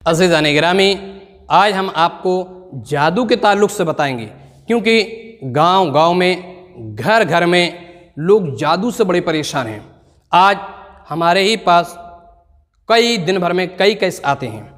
अज़ीज़ान गिरामी, आज हम आपको जादू के ताल्लुक़ से बताएंगे, क्योंकि गांव-गांव में, घर घर में लोग जादू से बड़े परेशान हैं। आज हमारे ही पास कई दिन भर में कई केस आते हैं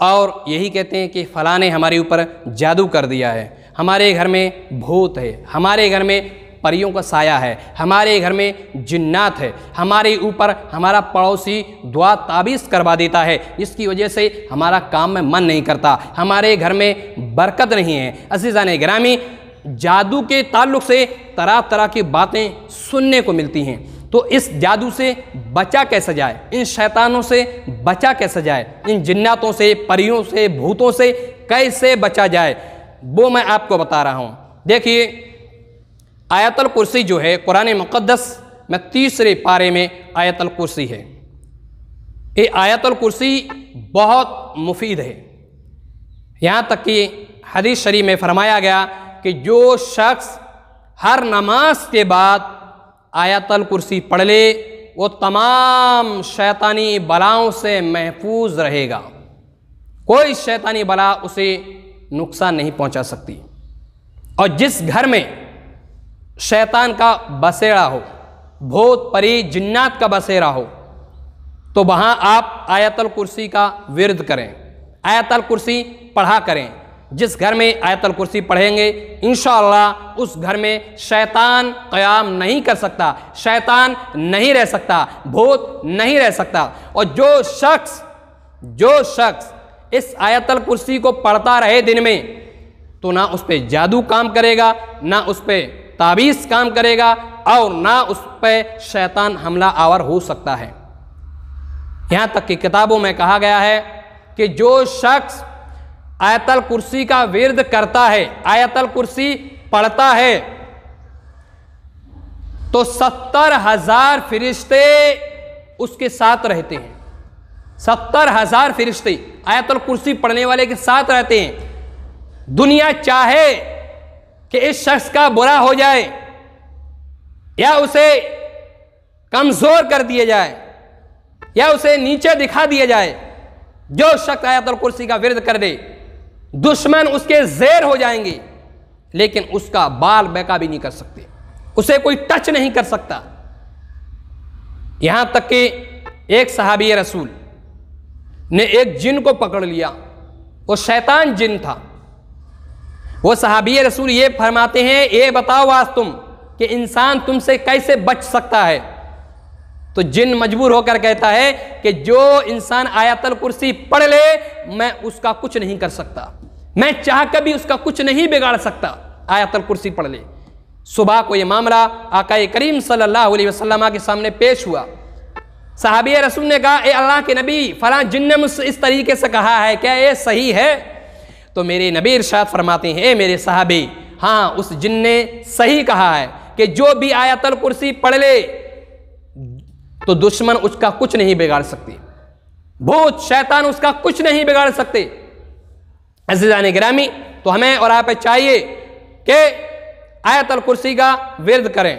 और यही कहते हैं कि फ़लाँ ने हमारे ऊपर जादू कर दिया है, हमारे घर में भूत है, हमारे घर में परियों का साया है, हमारे घर में जिन्नात है, हमारे ऊपर हमारा पड़ोसी दुआ ताबीज़ करवा देता है, जिसकी वजह से हमारा काम में मन नहीं करता, हमारे घर में बरकत नहीं है। अज़ीज़ान गिरामी, जादू के ताल्लुक़ से तरह तरह की बातें सुनने को मिलती हैं। तो इस जादू से बचा कैसे जाए, इन शैतानों से बचा कैसे जाए, इन जिन्नातों से, परियों से, भूतों से कैसे बचा जाए, वो मैं आपको बता रहा हूँ। देखिए, आयतुल कुर्सी जो है कुरान मुक़द्दस में 3 पारे में आयतुल कुर्सी है। ये आयतुल कुर्सी बहुत मुफीद है। यहाँ तक कि हदीस शरीफ में फरमाया गया कि जो शख्स हर नमाज के बाद आयतुल कुर्सी पढ़ ले वो तमाम शैतानी बलाओं से महफूज रहेगा, कोई शैतानी बला उसे नुकसान नहीं पहुँचा सकती। और जिस घर में शैतान का बसेरा हो, भूत परी जिन्नात का बसेरा हो, तो वहाँ आप आयतुल कुर्सी का विर्द करें, आयतुल कुर्सी पढ़ा करें। जिस घर में आयतुल कुर्सी पढ़ेंगे इंशाअल्लाह उस घर में शैतान क़याम नहीं कर सकता, शैतान नहीं रह सकता, भूत नहीं रह सकता। और जो शख्स इस आयतुल कुर्सी को पढ़ता रहे दिन में, तो ना उस पर जादू काम करेगा, ना उस पर ताबीज़ काम करेगा, और ना उस पर शैतान हमला आवर हो सकता है। यहाँ तक कि किताबों में कहा गया है कि जो शख्स आयतुल कुर्सी का विर्द करता है, आयतुल कुर्सी पढ़ता है, तो 70,000 फरिश्ते उसके साथ रहते हैं। 70,000 फरिश्ते आयतुल कुर्सी पढ़ने वाले के साथ रहते हैं। दुनिया चाहे कि इस शख्स का बुरा हो जाए या उसे कमज़ोर कर दिया जाए या उसे नीचे दिखा दिया जाए, जो शख्स आयतुल कुर्सी का विर्द कर दे, दुश्मन उसके ज़ेर हो जाएंगे, लेकिन उसका बाल बैका भी नहीं कर सकते, उसे कोई टच नहीं कर सकता। यहां तक कि एक सहाबी रसूल ने एक जिन को पकड़ लिया, वो शैतान जिन था। वो सहाबी रसूल ये फरमाते हैं, ये बताओ आज तुम कि इंसान तुमसे कैसे बच सकता है। तो जिन मजबूर होकर कहता है कि जो इंसान आयतुल कुर्सी पढ़ ले मैं उसका कुछ नहीं कर सकता, मैं चाह कर भी उसका कुछ नहीं बिगाड़ सकता, आयतुल कुर्सी पढ़ ले। सुबह को ये मामला आका करीम सल्लल्लाहु अलैहि वसल्लम के सामने पेश हुआ। सहाबी रसूल ने कहा, ए अल्लाह के नबी, फलां जिन ने मुझसे इस तरीके से कहा है, क्या ये सही है? तो मेरे नबी इरशाद फरमाते हैं, ए मेरे सहाबी, हाँ उस जिन ने सही कहा है कि जो भी आयतुल कुर्सी पढ़ ले तो दुश्मन उसका कुछ नहीं बिगाड़ सकते, भूत शैतान उसका कुछ नहीं बिगाड़ सकते। अज़ीज़ान गिरामी, तो हमें और आप चाहिए कि आयतुल कुर्सी का विर्द करें।